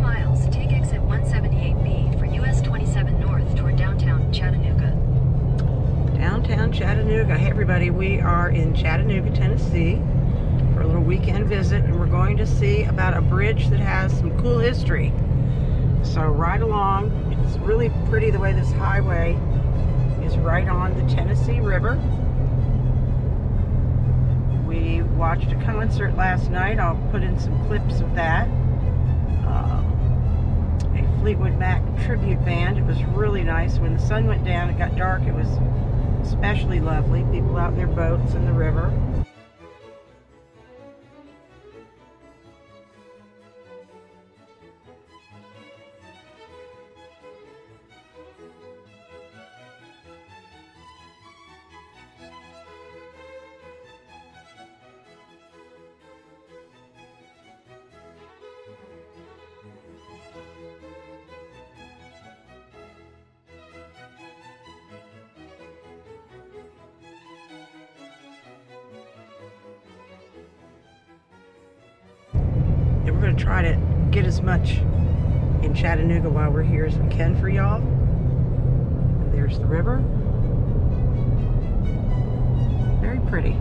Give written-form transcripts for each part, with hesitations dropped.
miles, take exit 178B for US 27 North toward downtown Chattanooga. Downtown Chattanooga. Hey everybody, we are in Chattanooga, Tennessee for a little weekend visit, and we're going to see about a bridge that has some cool history. So ride along. It's really pretty the way this highway is right on the Tennessee River. We watched a concert last night. I'll put in some clips of that. A Fleetwood Mac tribute band. It was really nice. When the sun went down, it got dark. It was especially lovely. People out in their boats in the river. And we're going to try to get as much in Chattanooga while we're here as we can for y'all. There's the river. Very pretty.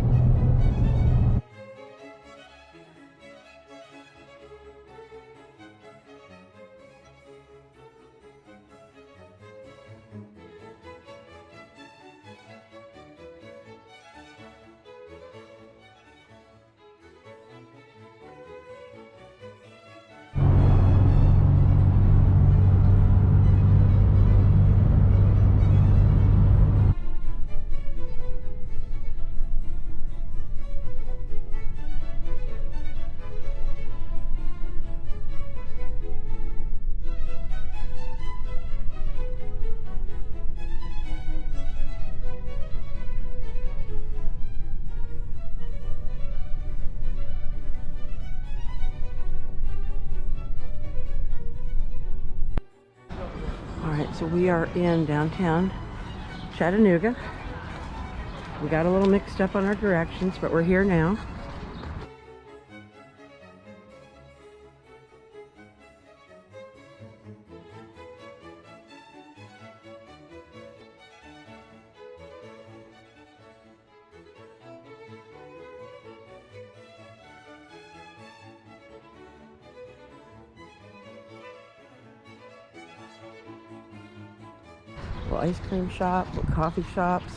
Alright, so we are in downtown Chattanooga. We got a little mixed up on our directions, but we're here now. Ice cream shop, coffee shops,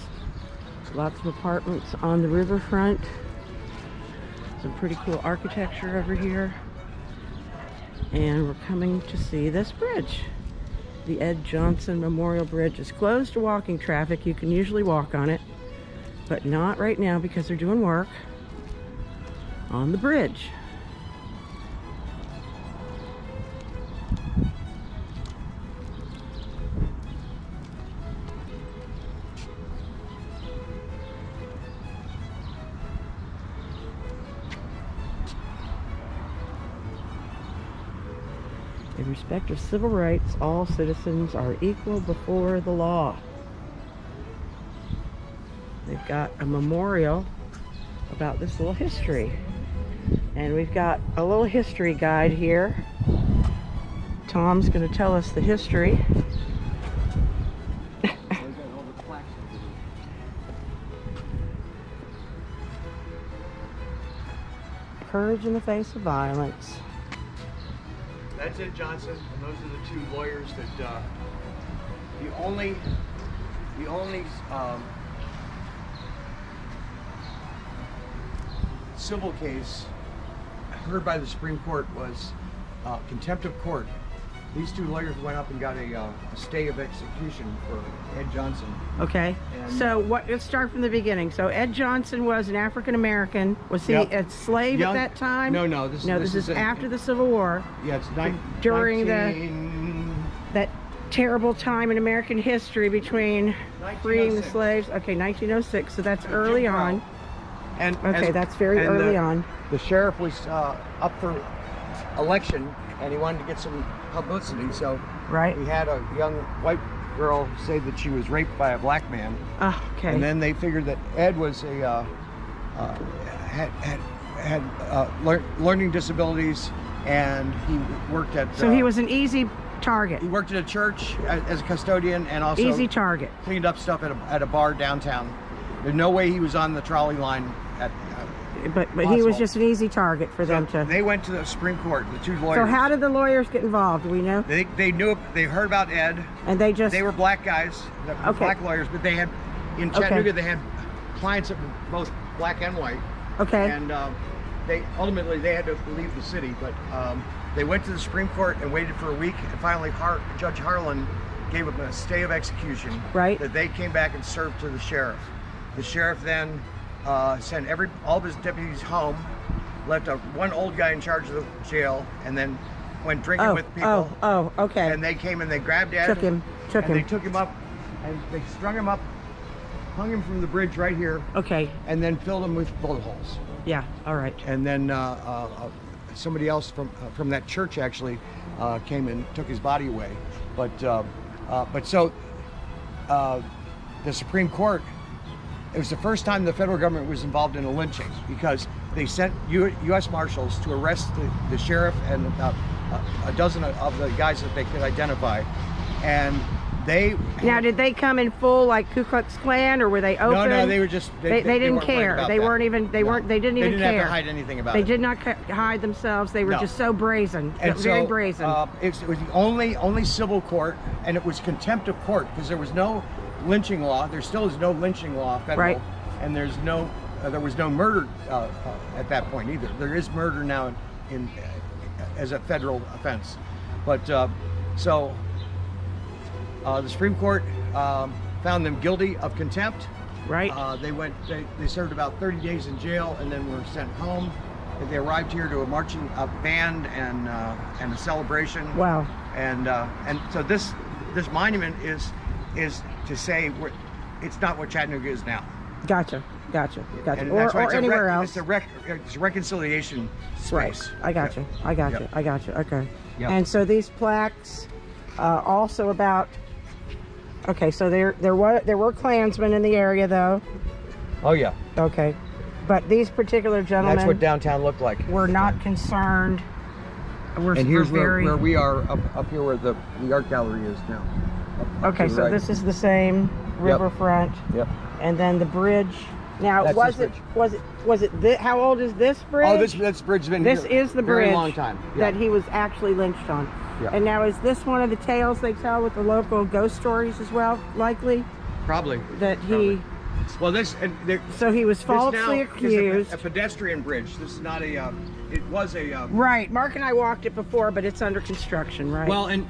lots of apartments on the riverfront. Some pretty cool architecture over here. And we're coming to see this bridge. The Ed Johnson Memorial Bridge is closed to walking traffic. You can usually walk on it, but not right now because they're doing work on the bridge. In respect of civil rights, all citizens are equal before the law. They've got a memorial about this little history. And we've got a little history guide here. Tom's going to tell us the history. Courage in the face of violence. That's Ed Johnson, and those are the two lawyers that the only civil case heard by the Supreme Court was contempt of court. These two lawyers went up and got a stay of execution for Ed Johnson. Okay, so let's start from the beginning. So Ed Johnson was an African American. Was he a slave at that time? No. This is after the Civil War. Yeah, it's during that terrible time in American history between freeing the slaves. Okay, 1906. So that's early on. And that's very early on. The sheriff was up for election, and he wanted to get some publicity, so he had a young white girl say that she was raped by a black man. Okay. And then they figured that Ed was a had learning disabilities, and he worked at. So he was an easy target. He worked at a church as a custodian, and also easy target. Cleaned up stuff at a bar downtown. There's no way he was on the trolley line at. But he was just an easy target for them to. They went to the Supreme Court. The two lawyers. So how did the lawyers get involved? Do we know? They knew. They heard about Ed. And they were black guys, black lawyers, but they had in Chattanooga they had clients that were both black and white. Okay. And they had to leave the city, but they went to the Supreme Court and waited for a week, and finally Judge Harlan gave them a stay of execution. Right. That they came back and served to the sheriff. The sheriff then sent all of his deputies home, left one old guy in charge of the jail, and then went drinking with people. Okay. And they came and they grabbed Ed. Took him. They took him up, and they strung him up, hung him from the bridge right here. Okay. And then filled him with bullet holes. Yeah. All right. And then somebody else from that church actually came and took his body away. But so the Supreme Court. It was the first time the federal government was involved in a lynching because they sent U.S. Marshals to arrest the sheriff and a dozen of the guys that they could identify, and Now, did they come in full like Ku Klux Klan, or were they open? No, they were just they didn't care. They weren't even they didn't even care. They didn't have to hide anything about it. They did not hide themselves. They were just so brazen, very brazen. It was the only civil court, and it was contempt of court because there was no lynching law. There still is no lynching law federal, right? And there was no murder at that point either. There is murder now as a federal offense, but the Supreme Court found them guilty of contempt. Right. They served about 30 days in jail and then were sent home. They arrived here to a marching band and a celebration. Wow. And so this monument is to say it's not what Chattanooga is now. Gotcha. And or anywhere else. It's a reconciliation space. Right. I got you. Okay. Yep. And so these plaques also about. Okay, so there were Klansmen in the area, though. Oh yeah. Okay, but these particular gentlemen. That's what downtown looked like. We're not concerned. And here's where we are up here, where the art gallery is now. Okay, so this is the same riverfront. Yep. And then the bridge. Now, was it how old is this bridge? Oh, this bridge's been here. This is the bridge. Very long time. That he was actually lynched on. Yeah. And now, is this one of the tales they tell with the local ghost stories as well? Likely. Probably. That he. Well, so he was falsely accused. A pedestrian bridge. This is not a. It was a. Right. Mark and I walked it before, but it's under construction, right? Well, and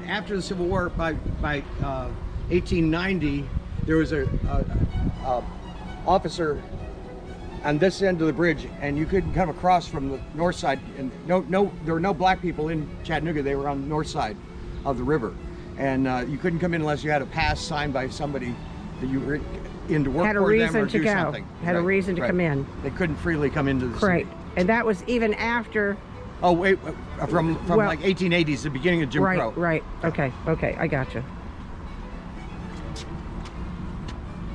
after the Civil War, by 1890, there was a officer on this end of the bridge, and you couldn't come across from the north side. And there were no black people in Chattanooga. They were on the north side of the river, and you couldn't come in unless you had a pass signed by somebody that you were in to work for them or do something. Had a reason to come in. They couldn't freely come into the city. Right, and that was even after. Oh wait, from like 1880s, the beginning of Jim Crow. Right. Okay, I gotcha.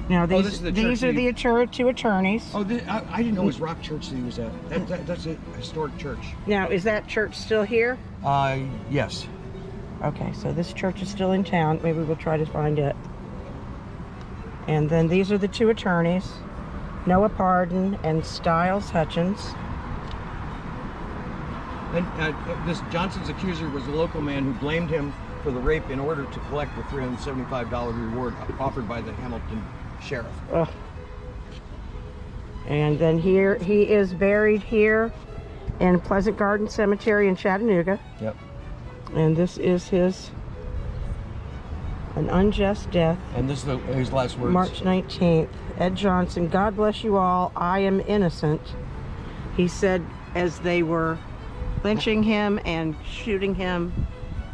Now these are the two attorneys. Oh, I didn't know it was Rock Church that he was at. That's a historic church. Now, is that church still here? Yes. Okay, so this church is still in town. Maybe we'll try to find it. And then these are the two attorneys, Noah Pardon and Stiles Hutchins. And this Johnson's accuser was a local man who blamed him for the rape in order to collect the $375 reward offered by the Hamilton sheriff. Oh. And then here he is buried here in Pleasant Garden Cemetery in Chattanooga. Yep. And this is an unjust death. And this is his last words. March 19th. Ed Johnson, God bless you all. I am innocent. He said as they were lynching him and shooting him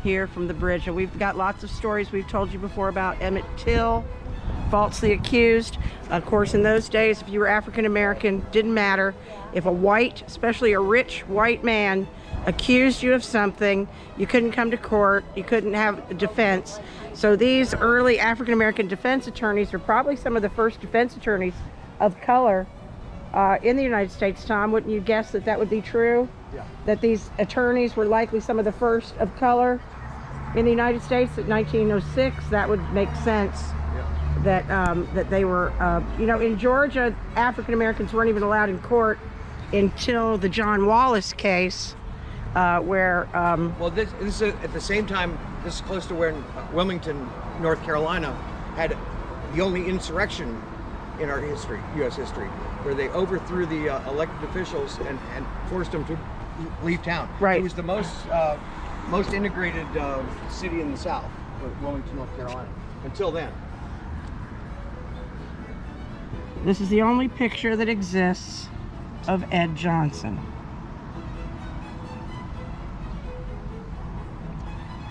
here from the bridge. And we've got lots of stories we've told you before about Emmett Till, falsely accused. Of course, in those days, if you were African American, didn't matter. If a white, especially a rich white man, accused you of something, you couldn't come to court, you couldn't have a defense. So these early African American defense attorneys are probably some of the first defense attorneys of color in the United States. Tom, wouldn't you guess that would be true? that these attorneys were likely some of the first of color in the United States at 1906. That would make sense. That that they were, you know, in Georgia, African Americans weren't even allowed in court until the John Wallace case, where. Well, this is at the same time. This is close to where Wilmington, North Carolina, had the only insurrection in our history, U.S. history, where they overthrew the elected officials and forced them to leave town. Right. It was the most integrated city in the South, Wilmington, North Carolina, until then. This is the only picture that exists of Ed Johnson.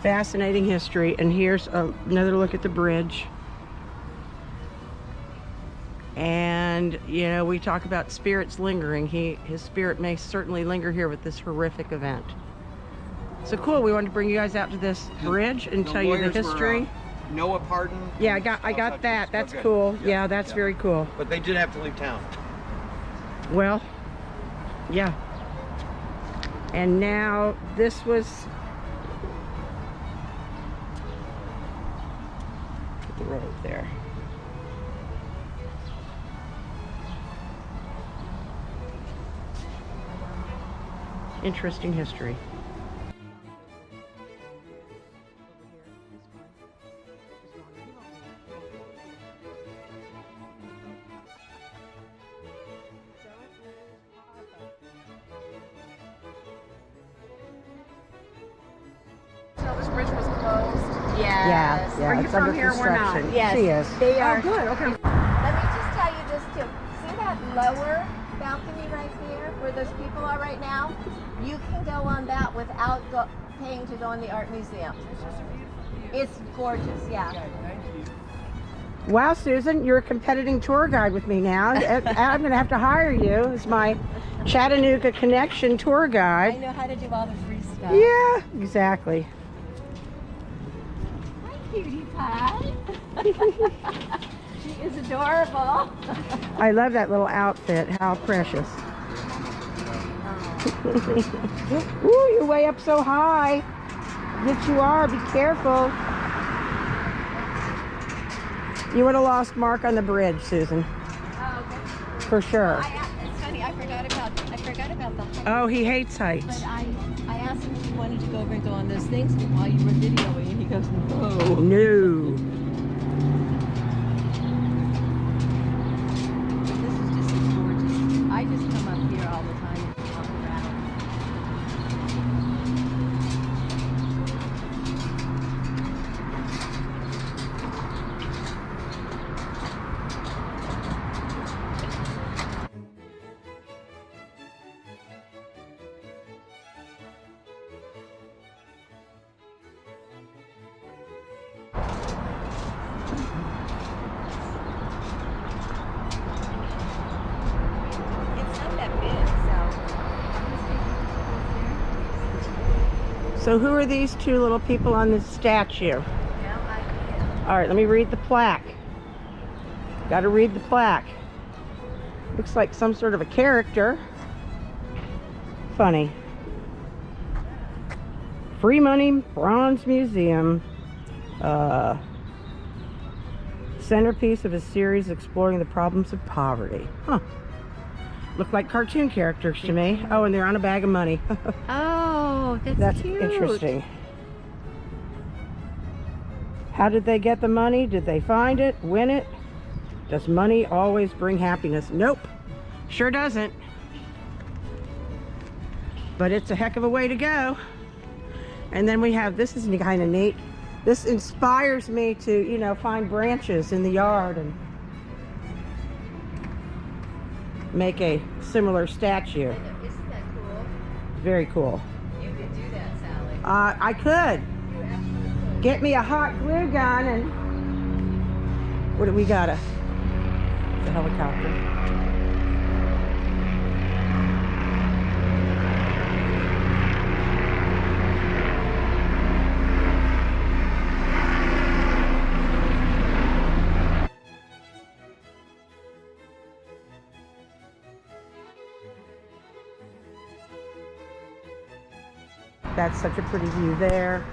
Fascinating history. And here's another look at the bridge. And, you know, we talk about spirits lingering. His spirit may certainly linger here with this horrific event. So cool. We wanted to bring you guys out to this bridge and tell you the history. Noah Pardon. Yeah, I got that. That's cool. Yeah, that's very cool. But they did have to leave town. Well, yeah. And now this was the road there. Interesting history. This bridge was closed. Yeah. Are you It's from under here? We're not. construction. Yes, She is. they are. Oh, good. Okay. Let me just tell you this too. See that lower balcony right there where those people are right now? You can go on that without paying to go in the art museum. It's gorgeous, yeah. Wow, Susan, you're a competing tour guide with me now. I'm going to have to hire you as my Chattanooga Connection tour I guide. know how to do all the free stuff. Yeah, exactly. Hi, cutie pie. She is adorable. I love that little outfit. How precious. Ooh, you're way up so high. Yes, you are. Be careful. You would have lost Mark on the bridge, Susan. Oh, okay. For sure. It's funny, I forgot about the height. Oh, he hates heights. But I asked him if he wanted to go over and go on those things while you were videoing, and he goes, no. No. This is just gorgeous. I just come up here all the time and walk around. It's not that big, so. So who are these two little people on this statue? No idea. All right, let me read the plaque. Got to read the plaque. Looks like some sort of a character. Funny. Free Money Bronze Museum. Centerpiece of a series exploring the problems of poverty. Huh. Look like cartoon characters to me. Oh, and they're on a bag of money. Oh, That's cute. interesting. How did they get the money? Did they find it? Win it? Does money always bring happiness? Nope. Sure doesn't. But it's a heck of a way to go. And then we have, this is kind of neat. This inspires me to, you know, find branches in the yard and make a similar statue. Isn't that cool? Very cool. You could do that, Sally. I could. You absolutely could. Get me a hot glue gun and what do we got? The helicopter. that's such a pretty view there.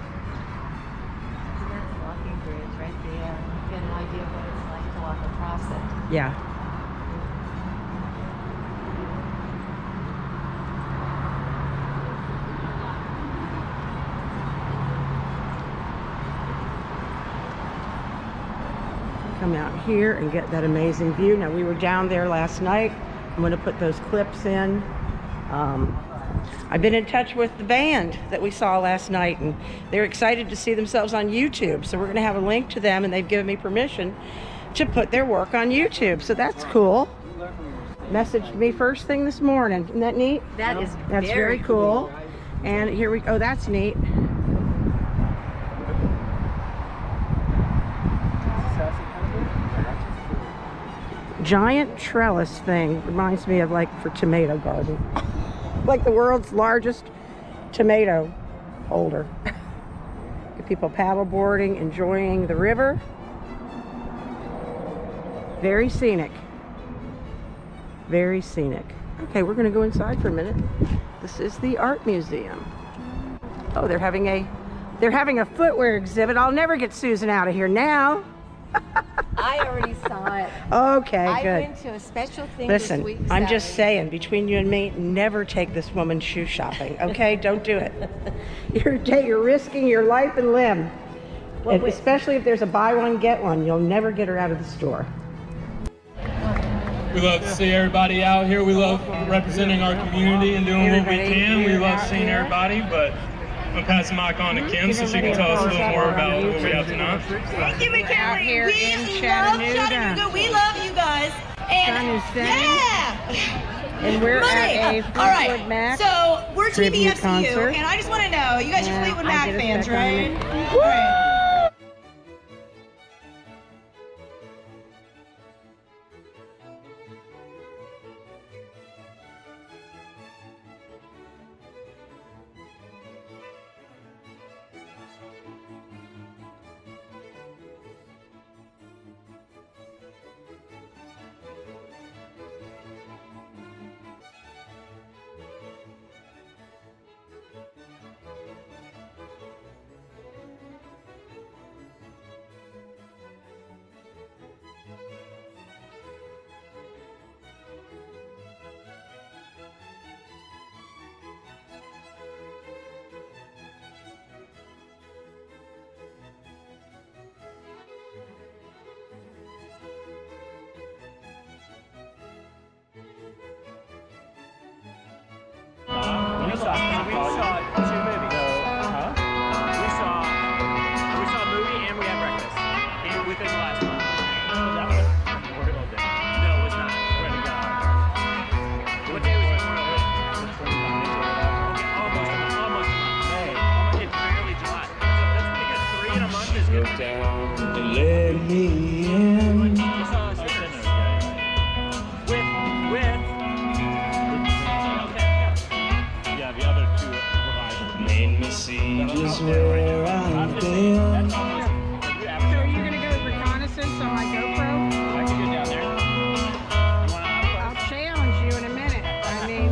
That's a walking bridge right there. Get an idea of what it's like to walk across it. Yeah. Come out here and get that amazing view. Now, we were down there last night. I'm going to put those clips in. I've been in touch with the band that we saw last night, and they're excited to see themselves on YouTube. So we're going to have a link to them, and they've given me permission to put their work on YouTube. So that's cool. Messaged me first thing this morning. Isn't that neat? That's very cool. And here we go. Oh, that's neat. Giant trellis thing reminds me of, like, for tomato garden. Like the world's largest tomato holder. People paddle boarding, enjoying the river. Very scenic. Very scenic. Okay, we're gonna go inside for a minute. This is the art museum. Oh, they're having a footwear exhibit. I'll never get Susan out of here now. I already saw it. Okay, I good. went to a special thing this Listen, week. I'm just saying, between you and me, never take this woman shoe shopping, okay? Don't do it. You're risking your life and limb. And especially if there's a buy one, get one. You'll never get her out of the store. We love to see everybody out here. We love representing our community and doing what we can. We love seeing everybody, but I'm going to pass the mic on to Kim so she can tell us a little more about what we have tonight. Thank you, McKinley. Out here We in love Chattanooga. We love you guys. And yeah! And we're at a All right. Fleetwood Mac So we're tribute TBFCU, concert. and I just want to know, you guys are Yeah, Fleetwood I Mac get us fans, back on right? it. All right. We saw 2 movies. We saw a movie and we had breakfast within the last month. That was Memorial Day. No, it was not. Swear to God. What day was Memorial Day? Okay, almost a month. It's barely July. That's pretty good. 3 in a month is good. Down and let me in. We saw a sister. Yeah, the other 2 providers. Made me see just where I've been. So are you gonna go reconnaissance on my GoPro? I can go down there. You wanna I'll challenge you in a minute. I mean,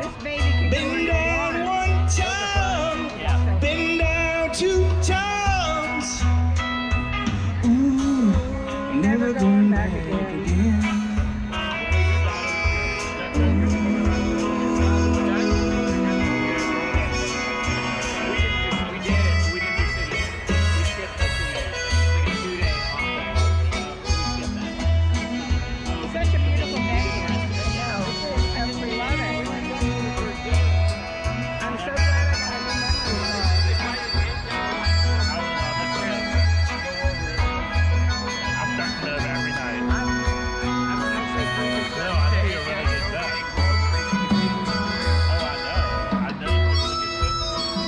this baby can go Been into down water. 1 time, Yeah. been down 2 times. Ooh, never going back again. We did it. We didn't do city. We skipped the city. Like a 2-day holiday. We skipped that. It's such a beautiful day here. I really love it. I'm so glad I got a new memory card. I'm starting to live every night. I'm actually pretty No, I think you're really good duck. Oh, I know. I know you're really good cook.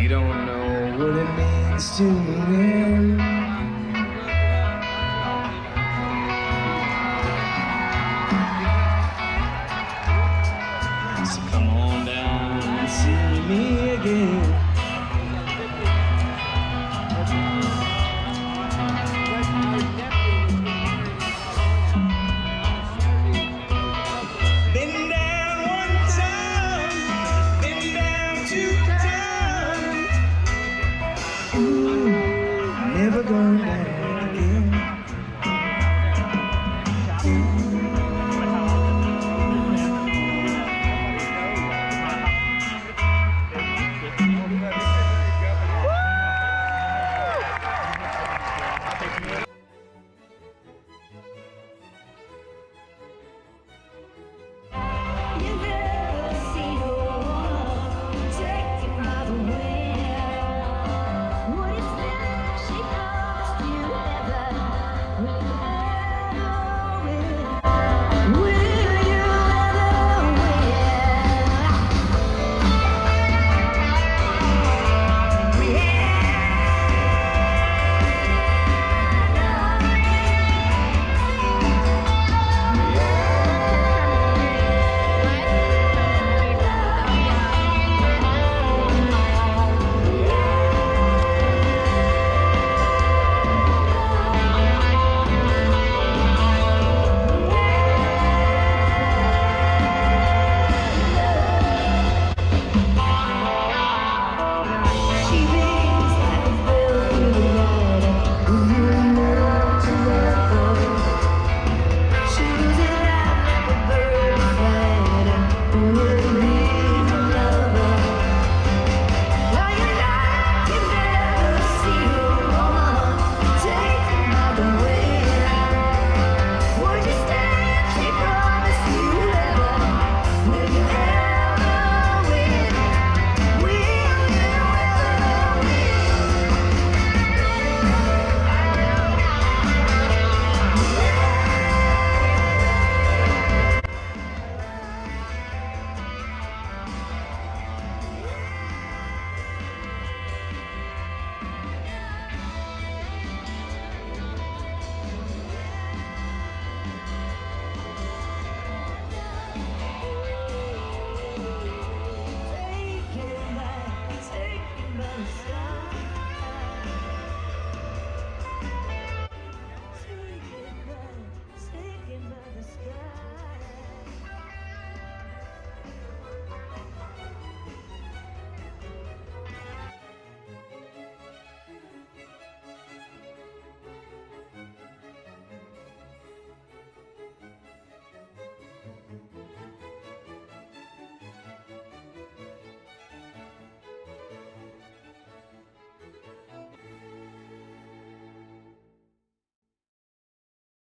You don't know what it means to me.